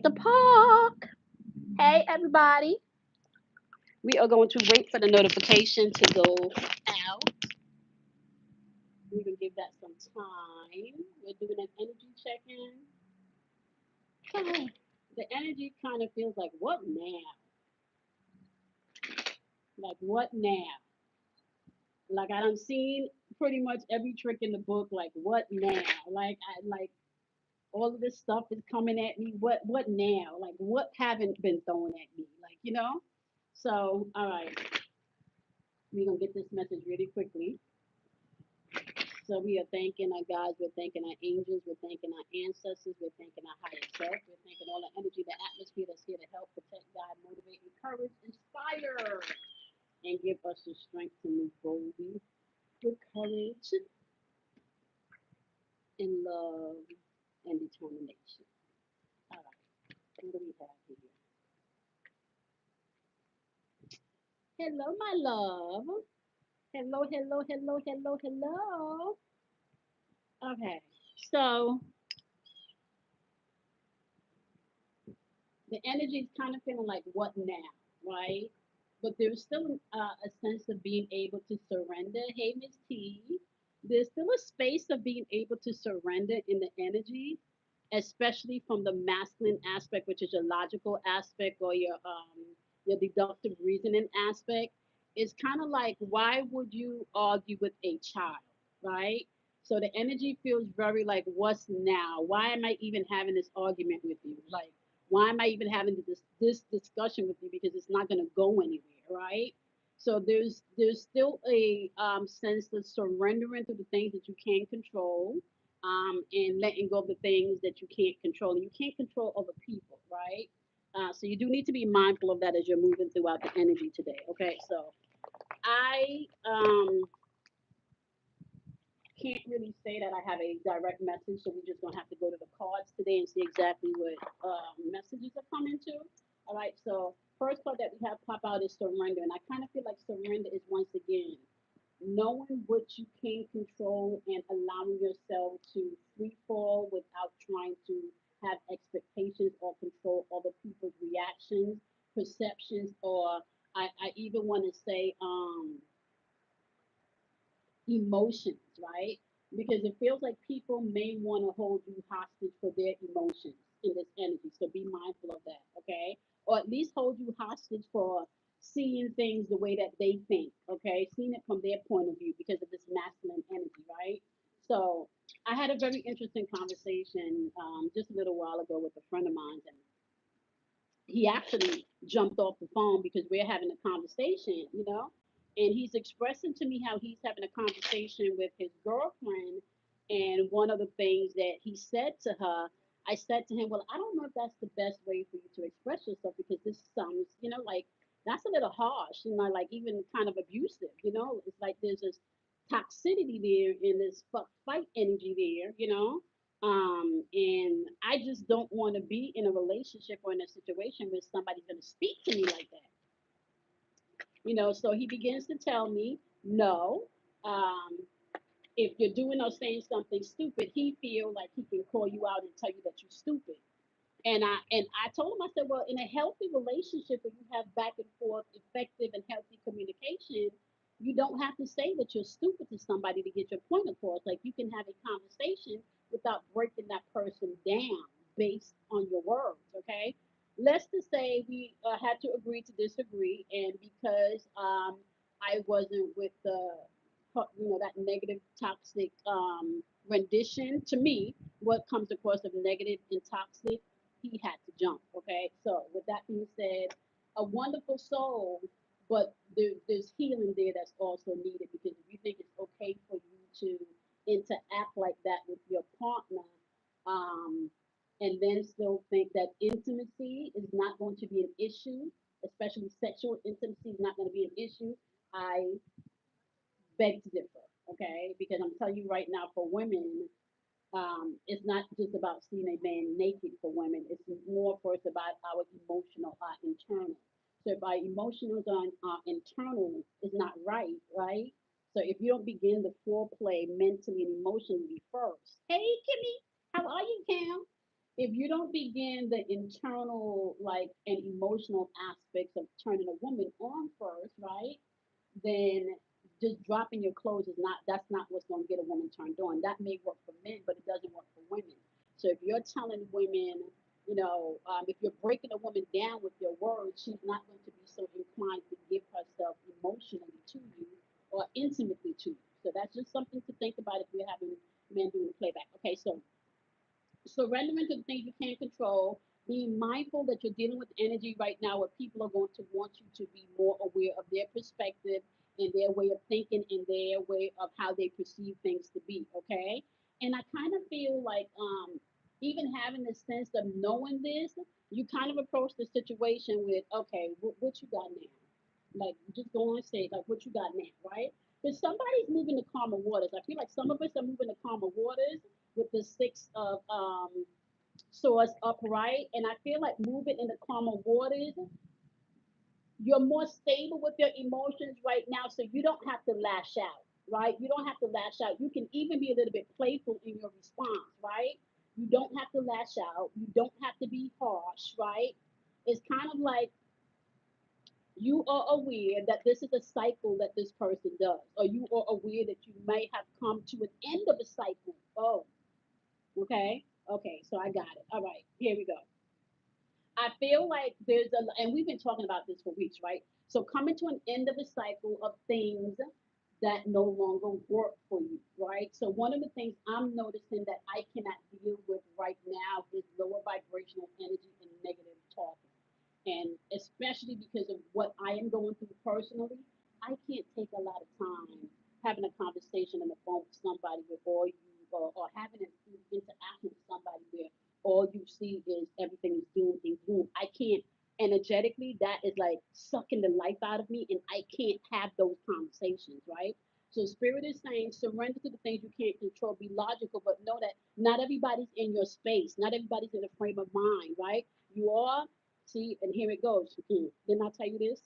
The park. Hey, everybody. We are going to wait for the notification to go out. We're going to give that some time. We're doing an energy check in. The energy kind of feels like, what now? Like, what now? Like, I done seen pretty much every trick in the book. Like, what now? Like all of this stuff is coming at me. What now? Like, what haven't been thrown at me? Like. So, all right, we're going to get this message really quickly. So we are thanking our guides, we're thanking our angels, we're thanking our ancestors, we're thanking our higher self, we're thanking all the energy, the atmosphere that's here to help, protect, guide, motivate, encourage, inspire, and give us the strength to move boldly with courage and love and determination. All right, what do we have here? Hello, my love. Hello, hello, hello, hello, hello. Okay, so the energy is kind of feeling like what now, right? But there's still a sense of being able to surrender. Hey, Miss T, there's still a space of being able to surrender in the energy, especially from the masculine aspect, which is your logical aspect or your deductive reasoning aspect. It's kind of like, why would you argue with a child, right? So the energy feels very like, what's now? Why am I even having this argument with you? Like, why am I even having this discussion with you? Because it's not going to go anywhere, right? So there's still a sense of surrendering to the things that you can control, and letting go of the things that you can't control. And you can't control other people, right? So you do need to be mindful of that as you're moving throughout the energy today. Okay, so I can't really say that I have a direct message, so we're just gonna have to go to the cards today and see exactly what messages are coming to. All right, so first card that we have pop out is surrender, and I kind of feel like surrender is once again knowing what you can control and allowing yourself to free fall without trying to have expectations or control other people's reactions, perceptions, or I even want to say emotions, right? Because it feels like people may want to hold you hostage for their emotions in this energy. So be mindful of that, okay? Or at least hold you hostage for seeing things the way that they think, okay? Seeing it from their point of view because of this masculine energy, right? So I had a very interesting conversation just a little while ago with a friend of mine, and he actually jumped off the phone because we're having a conversation, and he's expressing to me how he's having a conversation with his girlfriend. And one of the things that he said to her, I said to him, well, I don't know if that's the best way for you to express yourself because this sounds, like that's a little harsh, like even kind of abusive. It's like there's this toxicity there and this fuck fight energy there. And I just don't want to be in a relationship or in a situation where somebody's going to speak to me like that. So he begins to tell me, no, um, if you're doing or saying something stupid, he feel like he can call you out and tell you that you're stupid. And I told him, I said, well, in a healthy relationship, if you have back and forth, effective and healthy communication, you don't have to say that you're stupid to somebody to get your point across. Like you can have a conversation without breaking that person down based on your words. Okay, let's just say we had to agree to disagree, and because I wasn't with that negative, toxic rendition to me, what comes across of negative and toxic, he had to jump. Okay, so with that being said, a wonderful soul, but there's healing there that's also needed because if you think it's okay for you to interact like that with your partner, um, and then still think that intimacy is not going to be an issue, especially sexual intimacy is not going to be an issue, I beg to differ. Okay, because I'm telling you right now, for women, it's not just about seeing a man naked for women. It's more for us about our emotional, our internal. So if our emotional and our internal is not right, right? So if you don't begin the foreplay mentally and emotionally first, hey Kimmy, how are you, Cam? if you don't begin the internal like and emotional aspects of turning a woman on first, right? Then just dropping your clothes is not that's not what's going to get a woman turned on. That may work for men, but it doesn't work for women. So if you're telling women, if you're breaking a woman down with your words, she's not going to be so inclined to give herself emotionally to you or intimately to you. So that's just something to think about if you're having men doing the playback. Okay, so surrendering to the things you can't control, being mindful that you're dealing with energy right now where people are going to want you to be more aware of their perspective and their way of thinking and their way of how they perceive things to be, okay? And I kind of feel like even having the sense of knowing this, you kind of approach the situation with, okay, what you got now? Like, just go on and say, like, what you got now, right? Because somebody's moving to calmer waters. I feel like some of us are moving to calmer waters with the six of swords upright. And I feel like moving in the calmer waters, you're more stable with your emotions right now, so you don't have to lash out, right? You don't have to lash out. You can even be a little bit playful in your response, right? You don't have to lash out. You don't have to be harsh, right? It's kind of like you are aware that this is a cycle that this person does, or you are aware that you may have come to an end of a cycle. Oh, okay. Okay, so I got it. All right, here we go. I feel like and we've been talking about this for weeks, right? So coming to an end of a cycle of things that no longer work for you, right? So one of the things I'm noticing that I cannot deal with right now is lower vibrational energy and negative talking. And especially because of what I am going through personally, I can't take a lot of time having a conversation on the phone with somebody with all you or having an interaction with somebody where all you see is everything is doom and gloom. I can't energetically, that is like sucking the life out of me, and I can't have those conversations, right? So spirit is saying surrender to the things you can't control, be logical, but know that not everybody's in your space, not everybody's in the frame of mind, right? You are, see, and here it goes. Didn't I tell you this?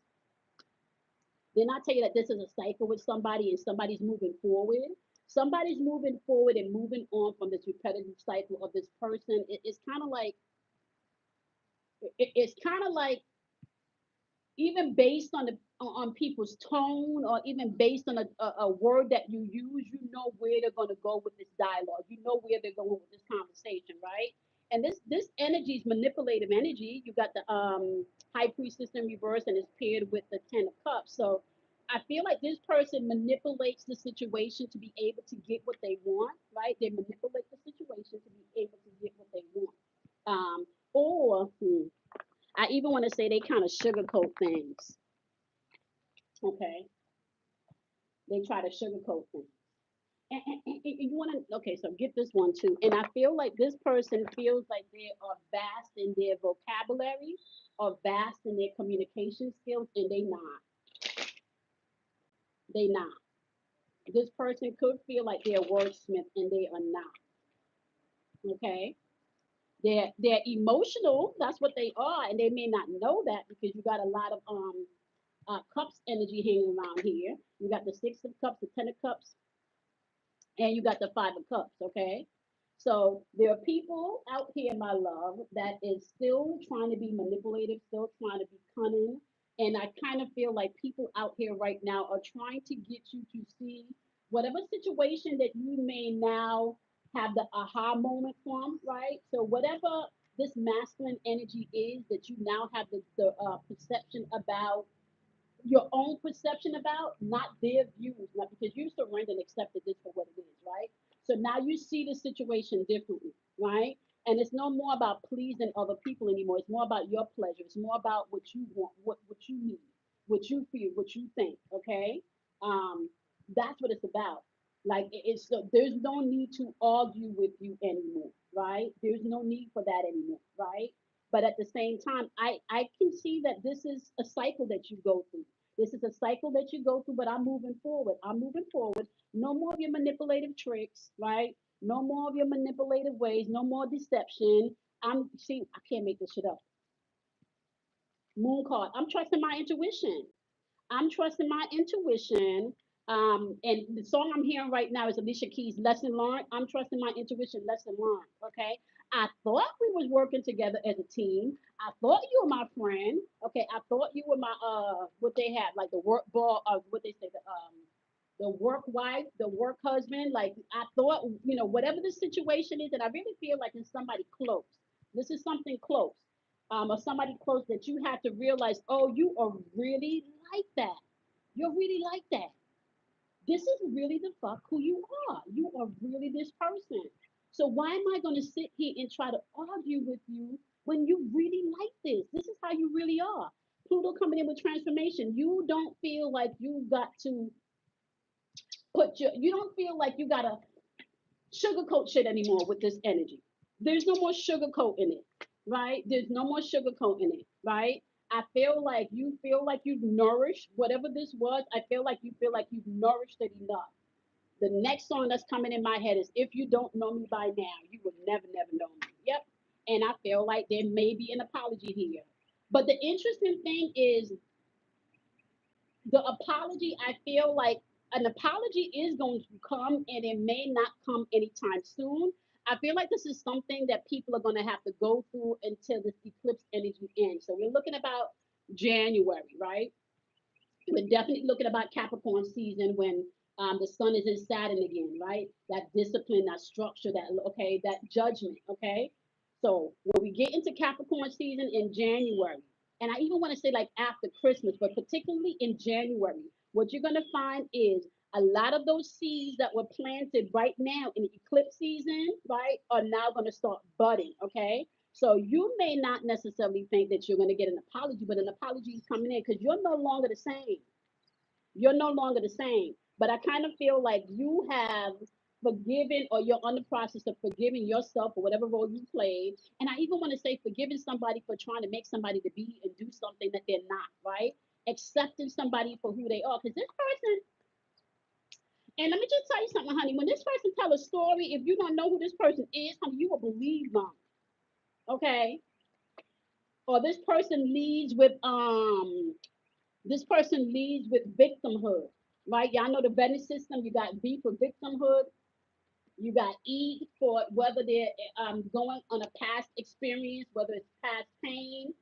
Then I tell you that this is a cycle with somebody and somebody's moving forward. Somebody's moving forward and moving on from this repetitive cycle of this person. It's kind of like it's kind of like even based on the on people's tone or even based on a word that you use, you know where they're going to go with this dialogue. You know where they're going with this conversation, right? And this energy is manipulative energy. You got the high priestess in reverse and it's paired with the 10 of cups. So I feel like this person manipulates the situation to be able to get what they want, right? They manipulate the situation to be able to get what they want. Or I even want to say they kind of sugarcoat things. Okay, they try to sugarcoat things. And you want to okay, so get this one too. And I feel like this person feels like they are vast in their vocabulary or vast in their communication skills, and they not. They not. This person could feel like they're a wordsmith, and they are not. Okay, they're emotional. That's what they are, and they may not know that because you got a lot of cups energy hanging around here. You got the 6 of cups, the 10 of cups, and you got the 5 of cups. Okay, so there are people out here, my love, that is still trying to be manipulative, still trying to be cunning, and I kind of feel like people out here right now are trying to get you to see whatever situation that you may now have the aha moment from, right? So whatever this masculine energy is that you now have the perception about your own perception about, not their views, not because you surrendered and accepted this for what it is, right? So now you see the situation differently, right? And it's no more about pleasing other people anymore. It's more about your pleasure. It's more about what you want, what you need, what you feel, what you think. Okay, um, that's what it's about. Like it's so there's no need to argue with you anymore, right? There's no need for that anymore, right? But at the same time, I can see that this is a cycle that you go through. This is a cycle that you go through, but I'm moving forward. I'm moving forward. No more of your manipulative tricks, right? No more of your manipulative ways. No more deception. I'm see. I can't make this shit up. Moon card. I'm trusting my intuition. I'm trusting my intuition. And the song I'm hearing right now is Alicia Keys' Lesson Learned. I'm trusting my intuition, lesson learned. Okay. I thought we was working together as a team. I thought you were my friend. Okay, I thought you were my what they had like the work ball what they say the work wife, the work husband. Like I thought, whatever the situation is, and I really feel like it's somebody close. This is something close, or somebody close that you have to realize. Oh, you are really like that. You're really like that. This is really the fuck who you are. You are really this person. So why am I going to sit here and try to argue with you when you really like this? This is how you really are. Pluto coming in with transformation. You don't feel like you got to you don't feel like you got to sugarcoat shit anymore with this energy. There's no more sugarcoat in it, right? There's no more sugarcoat in it, right? I feel like you've nourished whatever this was. I feel like you feel like you've nourished it enough. The next song that's coming in my head is If You Don't Know Me By Now, You Will Never, Never Know Me. Yep. And I feel like there may be an apology here. But the interesting thing is the apology, I feel like an apology is going to come and it may not come anytime soon. I feel like this is something that people are going to have to go through until this eclipse energy ends. So we're looking about January, right? We're definitely looking about Capricorn season when the sun is in Saturn again, right? That discipline, that structure, that judgment, okay? So when we get into Capricorn season in January, and I even want to say like after Christmas, but particularly in January, what you're gonna find is a lot of those seeds that were planted right now in the eclipse season, right, are now gonna start budding, okay? So you may not necessarily think that you're going to get an apology, but an apology is coming in because you're no longer the same. You're no longer the same. But I kind of feel like you have forgiven or you're on the process of forgiving yourself for whatever role you played. And I even want to say forgiving somebody for trying to make somebody to be and do something that they're not, right? Accepting somebody for who they are. Because this person, and let me just tell you something, honey, when this person tell a story, if you don't know who this person is, honey, you will believe them. Okay? Or this person leads with victimhood, right? Y'all know the Venice system. You got V for victimhood. You got E for whether they're going on a past experience, whether it's past pain,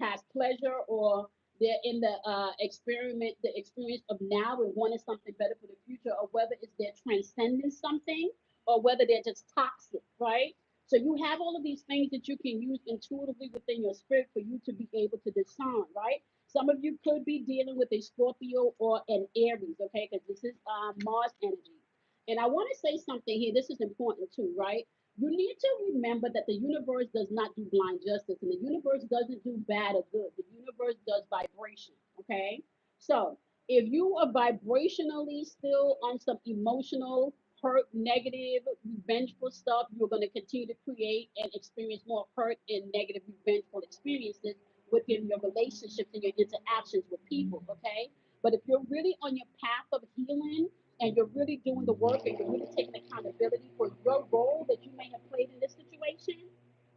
past pleasure, or they're in the experience of now and wanting something better for the future, or whether it's they're transcending something, or whether they're just toxic, right? So you have all of these things that you can use intuitively within your spirit for you to be able to discern, right? Some of you could be dealing with a Scorpio or an Aries, okay? Because this is Mars energy. And I want to say something here. This is important too, right? You need to remember that the universe does not do blind justice, and the universe doesn't do bad or good. The universe does vibration, okay? So if you are vibrationally still on some emotional, hurt, negative, revengeful stuff, you're going to continue to create and experience more hurt and negative, revengeful experiences within your relationships and your interactions with people, okay? But if you're really on your path of healing and you're really doing the work and you're really taking accountability for your role that you may have played in this situation,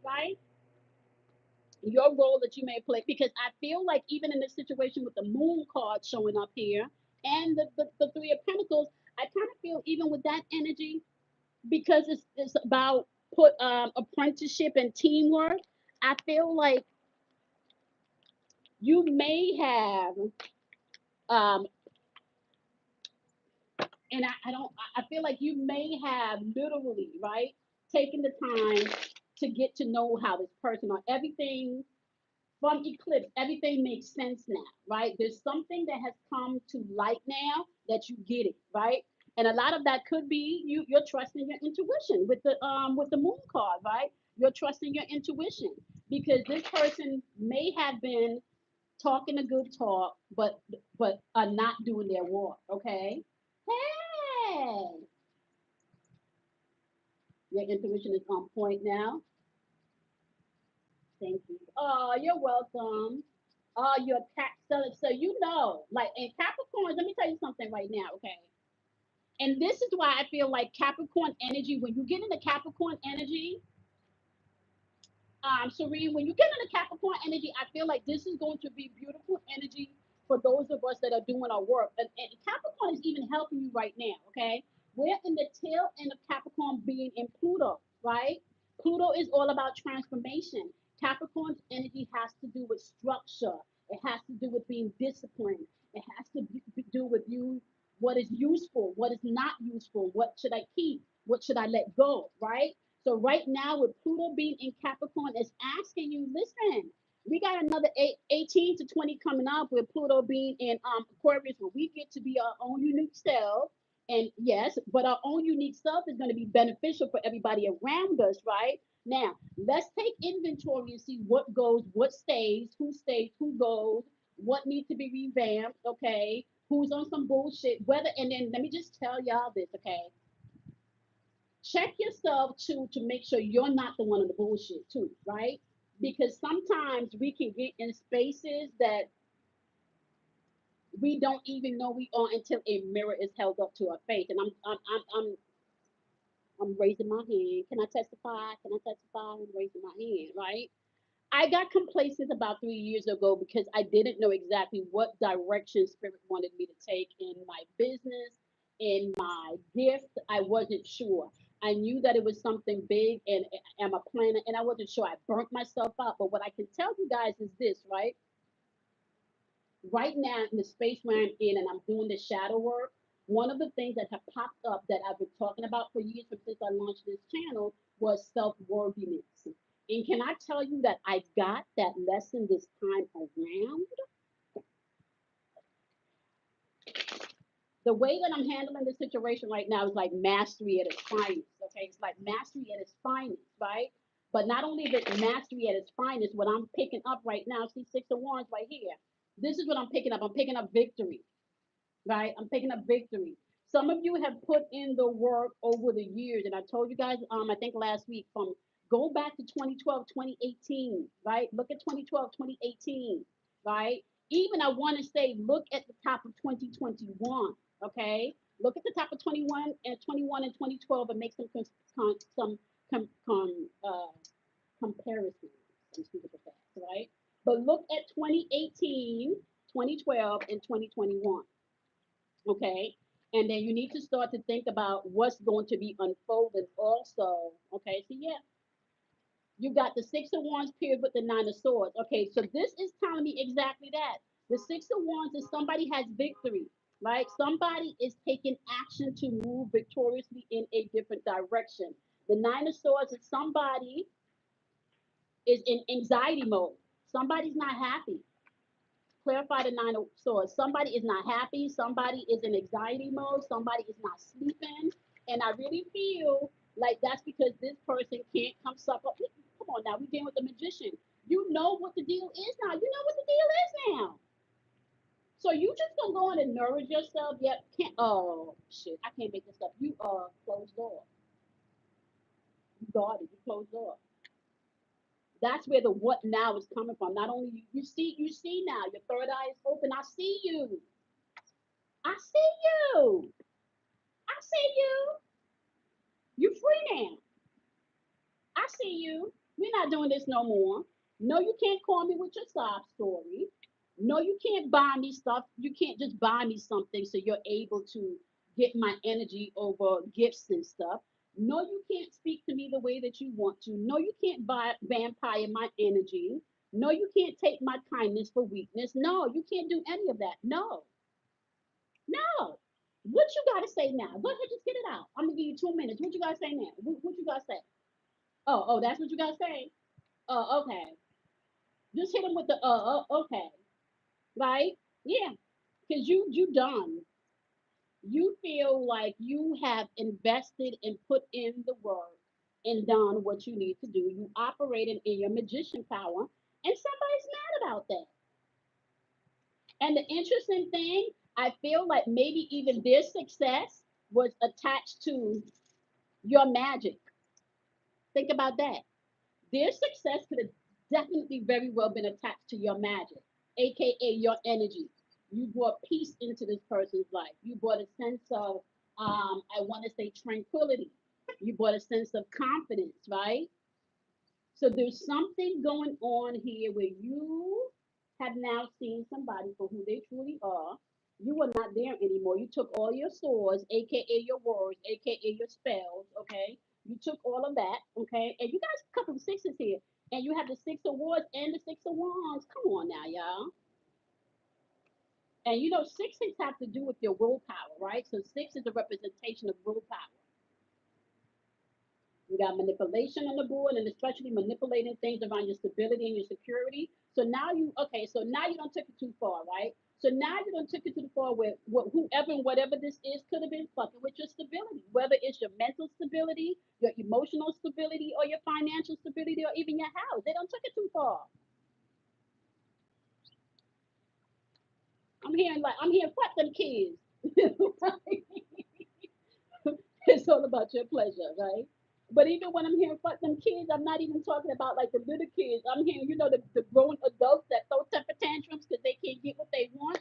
right? Your role that you may play, because I feel like even in this situation with the moon card showing up here and the Three of Pentacles, I kind of feel even with that energy, because it's about put apprenticeship and teamwork, I feel like you may have um, and I don't I feel like you may have literally right taken the time to get to know how this person or everything from eclipse, everything makes sense now, right? There's something that has come to light now that you get it, right? And a lot of that could be you're trusting your intuition with the moon card, right? You're trusting your intuition because this person may have been talking a good talk, but are not doing their work, okay? Hey, your intuition is on point now. Thank you. Oh, you're welcome. Oh, you're tax seller. So like in Capricorn, let me tell you something right now, okay? And this is why I feel like Capricorn energy, when you get into Capricorn energy, Serene, when you get into Capricorn energy, I feel like this is going to be beautiful energy for those of us that are doing our work. And Capricorn is even helping you right now, okay? We're in the tail end of Capricorn being in Pluto, right? Pluto is all about transformation. Capricorn's energy has to do with structure. It has to do with being disciplined. It has to do with you, what is useful, what is not useful, what should I keep, what should I let go, right? So right now with Pluto being in Capricorn, it's asking you, listen, we got another 18 to 20 coming up with Pluto being in Aquarius, where we get to be our own unique self. And yes, but our own unique self is going to be beneficial for everybody around us, right? Now, let's take inventory and see what goes, what stays, who goes, what needs to be revamped, okay? Who's on some bullshit, whether, and then let me just tell y'all this, okay? Check yourself too to make sure you're not the one of the bullshit too, right? Because sometimes we can get in spaces that we don't even know we are until a mirror is held up to our face. And I'm raising my hand. Can I testify? Can I testify? I'm raising my hand, right? I got complacent about 3 years ago because I didn't know exactly what direction Spirit wanted me to take in my business, in my gift. I wasn't sure. I knew that it was something big and I'm a planner and I wasn't sure. I burnt myself out. But what I can tell you guys is this, right? Right now in the space where I'm in and I'm doing the shadow work, one of the things that have popped up that I've been talking about for years since I launched this channel was self-worthiness. And can I tell you that I got that lesson this time around? The way that I'm handling the situation right now is like mastery at its finest. Okay, it's like mastery at its finest, right? But not only is it mastery at its finest, what I'm picking up right now, see Six of Wands right here. This is what I'm picking up. I'm picking up victory, right? I'm picking up victory. Some of you have put in the work over the years, and I told you guys, I think last week, from go back to 2012, 2018, right? Look at 2012, 2018, right? Even I want to say, look at the top of 2021, okay? Look at the top of 21 and 2012 and make some com, com, uh, comparisons. I'm stupid with that, right? But look at 2018, 2012, and 2021. Okay, and then you need to start to think about what's going to be unfolded also. Okay, so yeah, you got the Six of Wands paired with the Nine of Swords. Okay, so this is telling me exactly that. The Six of Wands is somebody has victory, right? Somebody is taking action to move victoriously in a different direction. The Nine of Swords is somebody is in anxiety mode. Somebody's not happy. Clarify the Nine of Swords. Somebody is not happy. Somebody is in anxiety mode. Somebody is not sleeping. And I really feel like that's because this person can't come suffer. Come on now, we're dealing with the magician. You know what the deal is now. You know what the deal is now. So you just gonna go on and nourish yourself? Yep. Can't. Oh shit! I can't make this up. You closed door. You guarded. You closed door. That's where the what now is coming from. Not only you see now. Your third eye is open. I see you. I see you. I see you. You free now. I see you. We're not doing this no more. No, you can't call me with your sob story. No, you can't buy me stuff. You can't just buy me something so you're able to get my energy over gifts and stuff. No, you can't speak to me the way that you want to. No, you can't buy vampire my energy. No, you can't take my kindness for weakness. No, you can't do any of that. No, no. What you gotta say now? Go ahead, just get it out. I'm gonna give you 2 minutes. What you gotta say now? What you gotta say? Oh, that's what you gotta say. Okay. Just hit him with the okay, right? Yeah, because you done. You feel like you have invested and put in the work and done what you need to do. You operated in your magician power, and somebody's mad about that. And the interesting thing, I feel like maybe even their success was attached to your magic. Think about that. Their success could have definitely very well been attached to your magic, aka your energy. You brought peace into this person's life. You brought a sense of, I want to say, tranquility. You brought a sense of confidence, right? So there's something going on here where you have now seen somebody for who they truly are. You are not there anymore. You took all your swords, aka your words, aka your spells, okay? You took all of that, okay? And you guys a couple of sixes here. And you have the six of wands and the six of wands. Come on now, y'all. And you know, sixes have to do with your willpower, right? So six is a representation of willpower. You got manipulation on the board, and especially manipulating things around your stability and your security. So now you, okay, so now you don't take it too far, right? So now you don't take it too far where whoever and whatever this is could have been fucking with your stability, whether it's your mental stability, your emotional stability, or your financial stability, or even your house. They don't take it too far. I'm hearing fuck them kids. It's all about your pleasure, right? But even when I'm hearing fuck them kids, I'm not even talking about like the little kids. I'm hearing, you know, the grown adults that throw temper tantrums because they can't get what they want.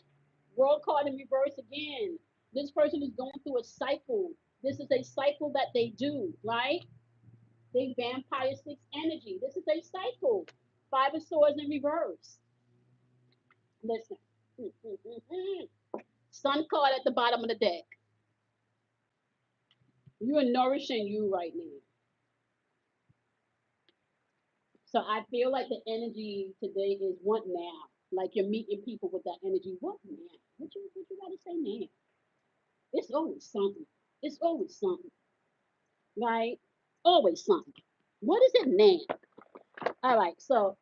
World card in reverse again. This person is going through a cycle. This is a cycle that they do, right? They vampire six energy. This is a cycle. Five of swords in reverse. Listen. Sun card at the bottom of the deck. You are nourishing you right now. So I feel like the energy today is what now? Like you're meeting people with that energy. What now? What you gotta say now? It's always something. It's always something, right? Always something. What is it now? All right, so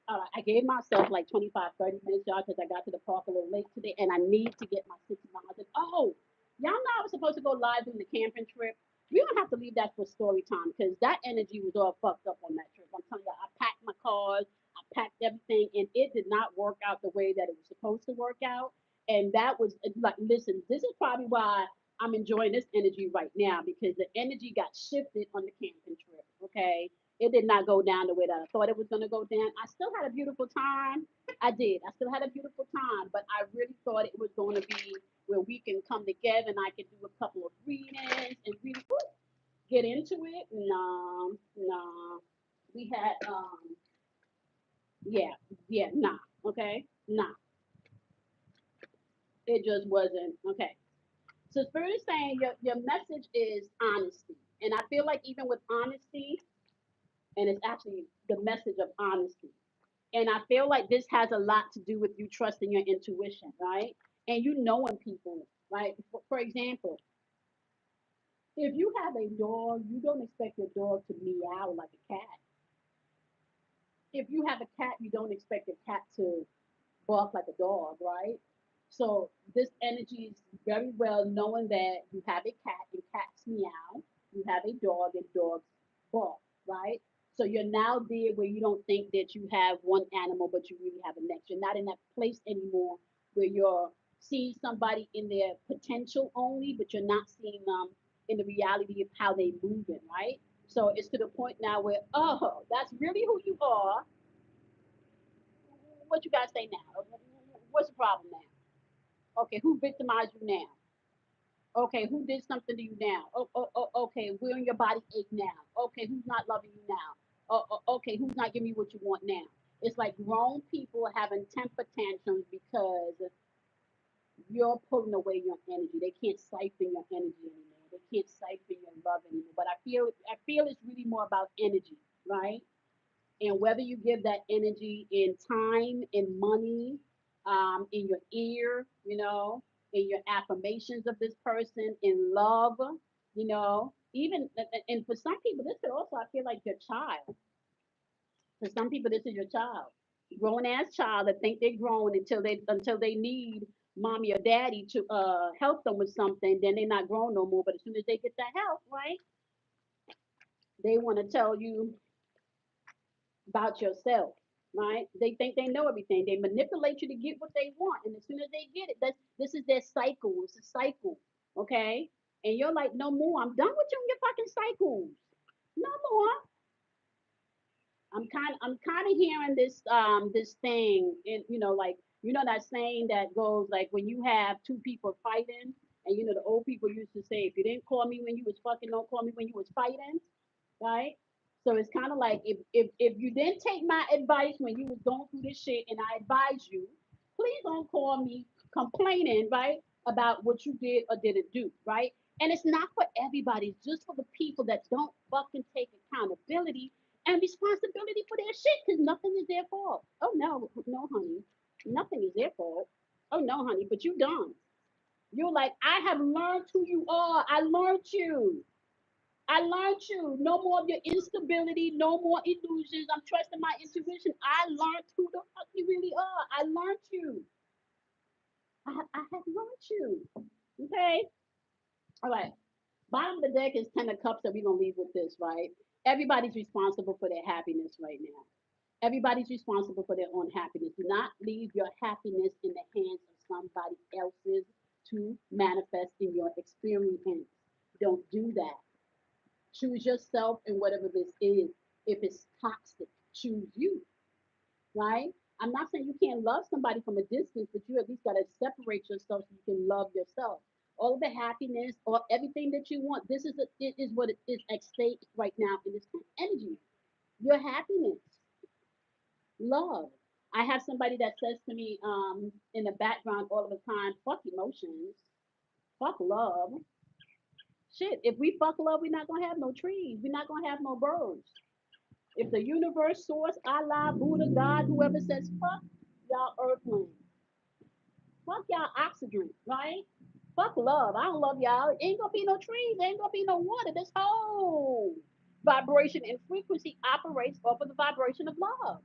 all right, I gave myself like 25, 30 minutes, y'all, because I got to the park a little late today, and I need to get my 6 miles. And oh, y'all know I was supposed to go live during the camping trip. We don't have to leave that for story time because that energy was all fucked up on that trip. I'm telling you, I packed my cars, I packed everything, and it did not work out the way that it was supposed to work out. And that was like, listen, this is probably why I'm enjoying this energy right now because the energy got shifted on the camping trip. Okay, it did not go down the way that I thought it was going to go down. I still had a beautiful time. I did. I still had a beautiful time, but I really thought it was going to be where we can come together and I can do a couple of readings and really get into it. Nah, nah. We had, yeah, yeah, nah. Okay, nah. It just wasn't okay. So Spirit is saying your message is honesty, and I feel like even with honesty, and it's actually the message of honesty. And I feel like this has a lot to do with you trusting your intuition, right? And you knowing people, right? For example, if you have a dog, you don't expect your dog to meow like a cat. If you have a cat, you don't expect a cat to bark like a dog, right? So this energy is very well knowing that you have a cat and cats meow, you have a dog and dogs bark, right? So you're now there where you don't think that you have one animal, but you really have a next. You're not in that place anymore where you're seeing somebody in their potential only, but you're not seeing them in the reality of how they moving, right? So it's to the point now where, oh, that's really who you are. What you guys say now? What's the problem now? Okay, who victimized you now? Okay, who did something to you now? Okay, where in your body ache now? Okay, who's not loving you now? Okay, who's not giving you what you want now? It's like grown people having temper tantrums because you're pulling away your energy. They can't siphon your energy anymore. They can't siphon your love anymore. But I feel it's really more about energy, right? And whether you give that energy in time, in money, in your ear, in your affirmations of this person, in love, even and for some people, this could also I feel like your child. For some people, this is your child, grown ass child that think they're grown until they need mommy or daddy to help them with something. Then they're not grown no more. But as soon as they get that help, right, they want to tell you about yourself, right? They think they know everything. They manipulate you to get what they want, and as soon as they get it, this is their cycle. It's a cycle, okay? And you're like, no more. I'm done with you and your fucking cycles. No more. I'm kind of hearing this thing, and like that saying that goes like when you have two people fighting, and the old people used to say, if you didn't call me when you was fucking, don't call me when you was fighting, right? So it's kind of like if you didn't take my advice when you was going through this shit, and I advise you, please don't call me complaining, right, about what you did or didn't do, right? And it's not for everybody, it's just for the people that don't fucking take accountability and responsibility for their shit because nothing is their fault. Oh no, no, honey. Nothing is their fault. Oh no, honey, but you dumb. You're like, I have learned who you are. I learned you. I learned you. No more of your instability, no more illusions. I'm trusting my intuition. I learned who the fuck you really are. I learned you. I have learned you. Okay? All right. Bottom of the deck is 10 of cups that we're going to leave with this, right? Everybody's responsible for their happiness right now. Everybody's responsible for their own happiness. Do not leave your happiness in the hands of somebody else's to manifest in your experience. Don't do that. Choose yourself and whatever this is. If it's toxic, choose you, right? I'm not saying you can't love somebody from a distance, but you at least got to separate yourself so you can love yourself. All of the happiness or everything that you want, it is what it is at stake right now in this energy. Your happiness, love. I have somebody that says to me in the background all of the time, fuck emotions, fuck love. Shit, if we fuck love, we're not gonna have no trees, we're not gonna have no birds. If the universe, source, Allah, Buddha, God, whoever says fuck y'all earthlings, fuck y'all oxygen, right? Fuck love. I don't love y'all. Ain't gonna be no trees, ain't gonna be no water. This whole vibration and frequency operates off of the vibration of love.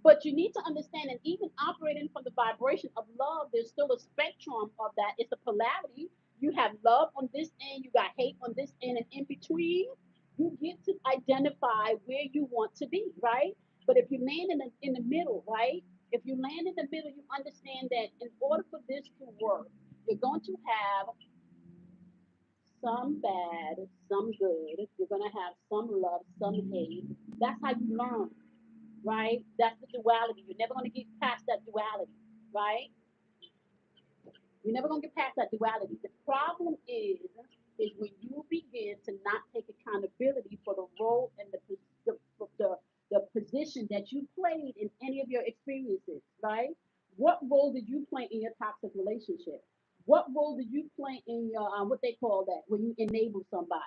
But you need to understand that even operating from the vibration of love, there's still a spectrum of that. It's a polarity. You have love on this end, you got hate on this end, and in between, you get to identify where you want to be, right? But if you land in the middle, right? If you land in the middle, you understand that in order for this to work, you're going to have some bad, some good. You're going to have some love, some hate. That's how you learn, right? That's the duality. You're never going to get past that duality, right? You're never going to get past that duality. The problem is when you begin to not take accountability for the role and the position that you played in any of your experiences, right? What role did you play in your toxic relationship? What role did you play in your what they call that when you enable somebody?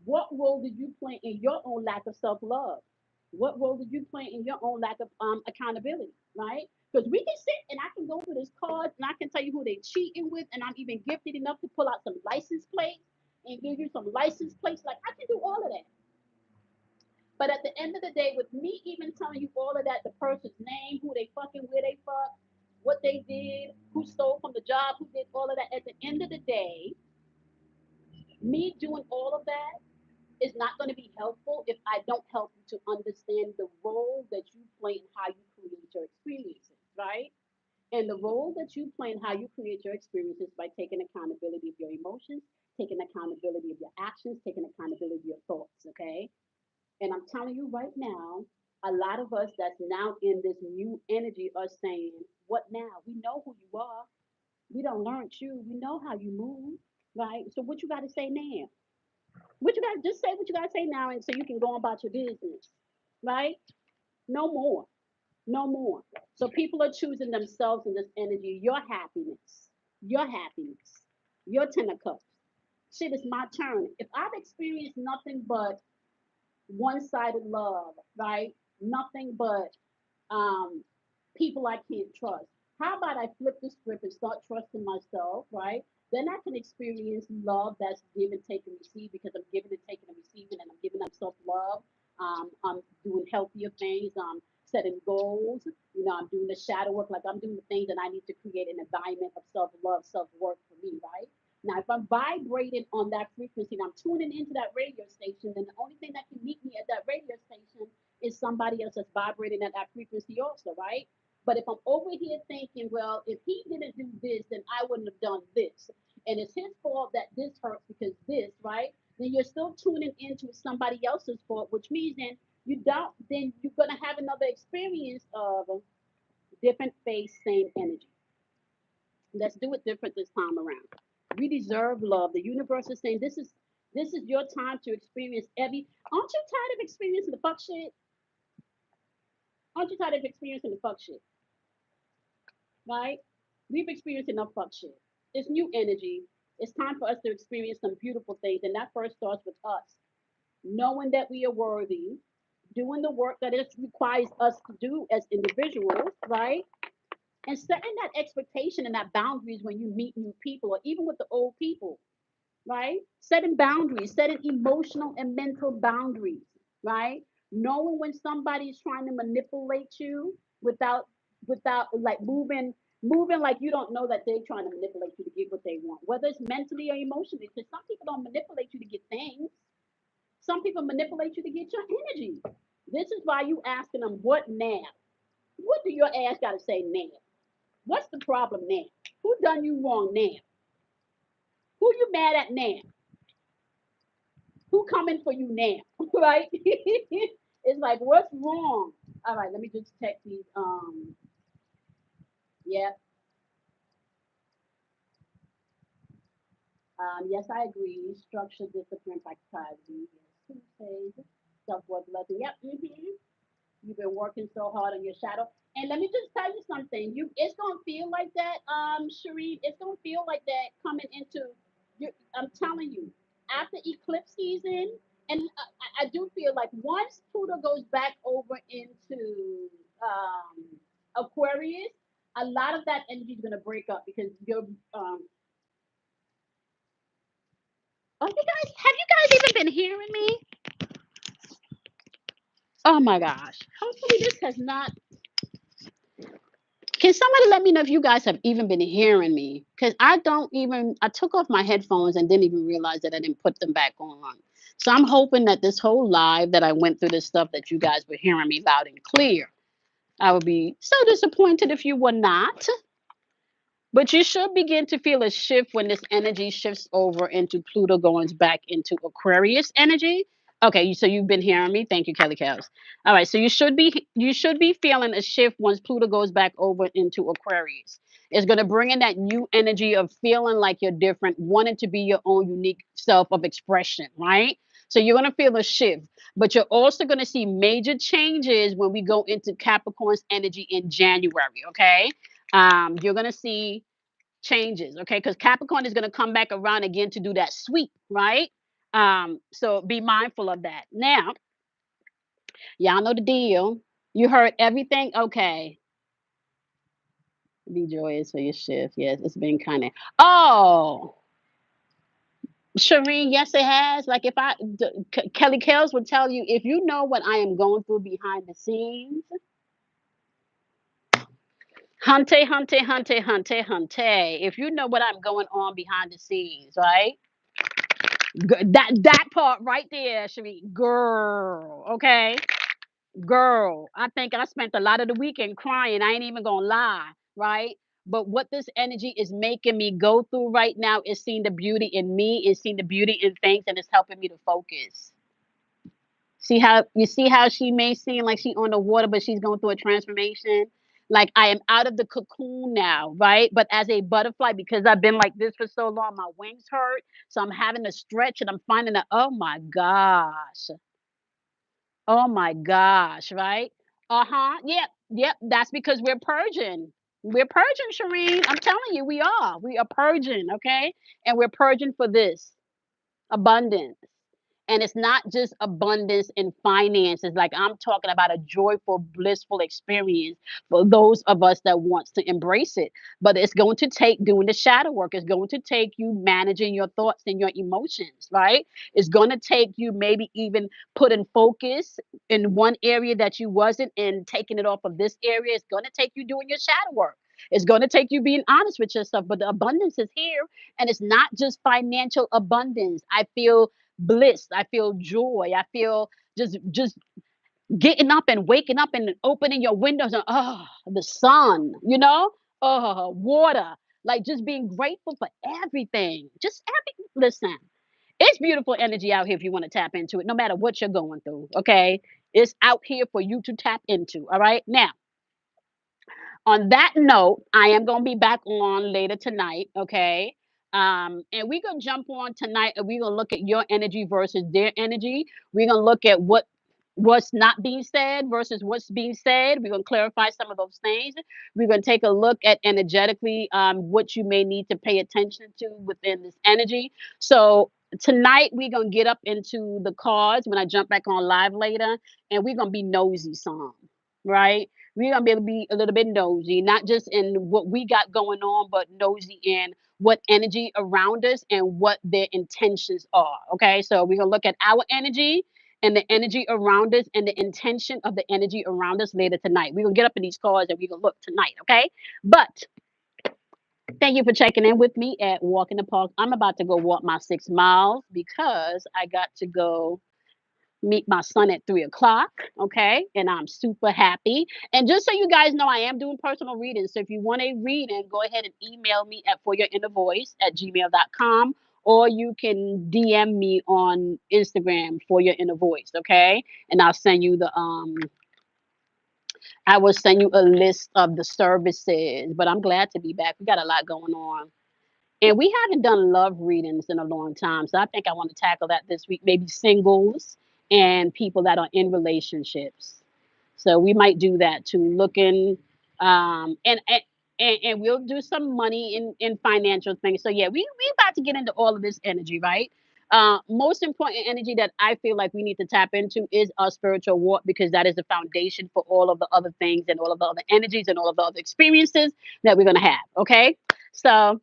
What role did you play in your own lack of self love? What role did you play in your own lack of accountability? Right? Because we can sit and I can go through this card and I can tell you who they cheating with, and I'm even gifted enough to pull out some license plates and give you some license plates. Like I can do all of that. But at the end of the day, with me even telling you all of that, the person's name, who they fucking, where they fuck, what they did, who stole from the job, who did all of that, at the end of the day, me doing all of that is not going to be helpful if I don't help you to understand the role that you play and how you create your experiences, right? And the role that you play and how you create your experiences by taking accountability of your emotions, taking accountability of your actions, taking accountability of your thoughts, okay? And I'm telling you right now, a lot of us that's now in this new energy are saying, what now? We know who you are. We don't learn you. We know how you move, right? So what you got to say now? What you got to just say what you got to say now, and so you can go on about your business, right? No more, no more. So people are choosing themselves in this energy. Your happiness, your 10 of cups. Shit, it's my turn. If I've experienced nothing but one-sided love, right? Nothing but um, people I can't trust. How about I flip the script and start trusting myself, right? Then I can experience love that's given, taken, received because I'm giving and taking and receiving, and I'm giving up self love. I'm doing healthier things. I'm setting goals. You know, I'm doing the shadow work, like I'm doing the things that I need to create an environment of self love, self worth for me, right? Now, if I'm vibrating on that frequency and I'm tuning into that radio station, then the only thing that can meet me at that radio station is somebody else that's vibrating at that frequency also, right? But if I'm over here thinking, well, if he didn't do this, then I wouldn't have done this. And it's his fault that this hurts because this, right? Then you're still tuning into somebody else's fault, which means then you're gonna have another experience of different face, same energy. Let's do it different this time around. We deserve love. The universe is saying this is your time to experience every. Aren't you tired of experiencing the fuck shit? Aren't you tired of experiencing the fuck shit? Right? We've experienced enough fuck shit. It's new energy. It's time for us to experience some beautiful things. And that first starts with us, knowing that we are worthy, doing the work that it requires us to do as individuals, right? And setting that expectation and that boundaries when you meet new people or even with the old people, right? Setting boundaries, setting emotional and mental boundaries, right? Knowing when somebody is trying to manipulate you without like moving like you don't know that they're trying to manipulate you to get what they want, whether it's mentally or emotionally. Because some people don't manipulate you to get things. Some people manipulate you to get your energy. This is why you asking them what now? What do your ass got to say now? What's the problem now? Who done you wrong now? Who you mad at now? Who coming for you now? Right? It's like, what's wrong? All right, let me just check these. Yeah. Yes, I agree. Structure, discipline, practicality. Yes, Tuesdays, self worth, lesson. Yep. You've been working so hard on your shadow. And let me just tell you something. It's gonna feel like that, Sheree. It's gonna feel like that coming into you. I'm telling you, after eclipse season, and I do feel like once Pluto goes back over into Aquarius, a lot of that energy is gonna break up because you're. Oh, you guys, have you guys even been hearing me? Oh my gosh! Hopefully this has not. Can somebody let me know if you guys have even been hearing me? Because I don't even, I took off my headphones and didn't even realize that I didn't put them back on. So I'm hoping that this whole live that I went through this stuff that you guys were hearing me loud and clear. I would be so disappointed if you were not. But you should begin to feel a shift when this energy shifts over into Pluto going back into Aquarius energy. Okay, so you've been hearing me. Thank you, Kelly Cows. All right, so you should be feeling a shift once Pluto goes back over into Aquarius. It's going to bring in that new energy of feeling like you're different, wanting to be your own unique self of expression, right? So you're going to feel a shift, but you're also going to see major changes when we go into Capricorn's energy in January. Okay, you're going to see changes, okay? Because Capricorn is going to come back around again to do that sweep, right? So be mindful of that. Now, y'all know the deal. You heard everything, okay? Be joyous for your shift. Yes, it's been kind of. Oh, Shireen, yes, it has. Like if Kelly Kells would tell you if you know what I am going through behind the scenes. Hunte, hunte, hunte, hunte, hunte. If you know what I'm going on behind the scenes, right? That part right there, Sheree, girl. Okay, girl. I think I spent a lot of the weekend crying. I ain't even gonna lie, right? But what this energy is making me go through right now is seeing the beauty in me, is seeing the beauty in things, and it's helping me to focus. See how she may seem like she's on the water, but she's going through a transformation. Like I am out of the cocoon now, right? But as a butterfly, because I've been like this for so long, my wings hurt. So I'm having to stretch and I'm finding that, oh my gosh, right? Uh-huh. Yep, yep. That's because we're purging. We're purging, Shireen. I'm telling you, we are. We are purging, okay? And we're purging for this abundance. And it's not just abundance in finances. Like I'm talking about a joyful, blissful experience for those of us that wants to embrace it. But it's going to take doing the shadow work. It's going to take you managing your thoughts and your emotions, right? It's going to take you maybe even putting focus in one area that you wasn't and taking it off of this area. It's going to take you doing your shadow work. It's going to take you being honest with yourself, but the abundance is here, and it's not just financial abundance. I feel bliss. I feel joy. I feel just getting up and waking up and opening your windows and the sun, water, like just being grateful for everything. Just every listen. It's beautiful energy out here if you want to tap into it, no matter what you're going through. Okay. It's out here for you to tap into. All right. Now, on that note, I am going to be back on later tonight. Okay. And we're going to jump on tonight and we're going to look at your energy versus their energy. We're going to look at what what's not being said versus what's being said. We're going to clarify some of those things. We're going to take a look at energetically what you may need to pay attention to within this energy. So tonight we're going to get up into the cards when I jump back on live later, and we're going to be nosy some, right? We're going to be able to be a little bit nosy, not just in what we got going on, but nosy in what energy around us and what their intentions are. Okay, so we're going to look at our energy and the energy around us and the intention of the energy around us later tonight. We're gonna get up in these cards and we're gonna look tonight, okay? But thank you for checking in with me at Walk in the Park. I'm about to go walk my 6 miles because I got to go meet my son at 3 o'clock. Okay. And I'm super happy. And just so you guys know, I am doing personal readings. So if you want a reading, go ahead and email me at foryourinnervoice@gmail.com, or you can DM me on Instagram for your inner voice. Okay. And I will send you a list of the services. But I'm glad to be back. We got a lot going on. And we haven't done love readings in a long time. So I think I want to tackle that this week. Maybe singles and people that are in relationships. So we might do that too. Looking and we'll do some money in financial things. So yeah, we about to get into all of this energy, right? Most important energy that I feel like we need to tap into is our spiritual walk, because that is the foundation for all of the other things and all of the other energies and all of the other experiences that we're gonna have. Okay, so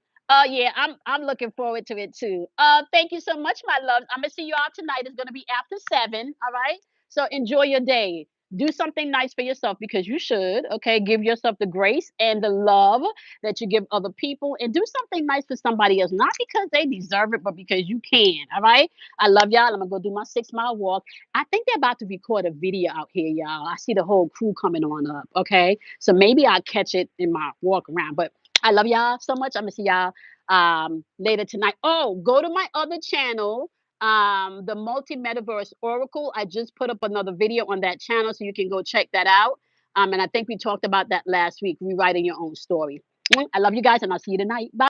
yeah, I'm looking forward to it too. Thank you so much, my love. I'm gonna see you all tonight. It's gonna be after 7. All right. So enjoy your day. Do something nice for yourself, because you should. Okay. Give yourself the grace and the love that you give other people, and do something nice for somebody else, not because they deserve it, but because you can. All right. I love y'all. I'm gonna go do my 6 mile walk. I think they're about to record a video out here, y'all. I see the whole crew coming on up. Okay. So maybe I'll catch it in my walk around. But I love y'all so much. I'm gonna see y'all later tonight. Oh, go to my other channel, the Multi Metaverse Oracle. I just put up another video on that channel, so you can go check that out. And I think we talked about that last week, rewriting your own story. I love you guys, and I'll see you tonight. Bye.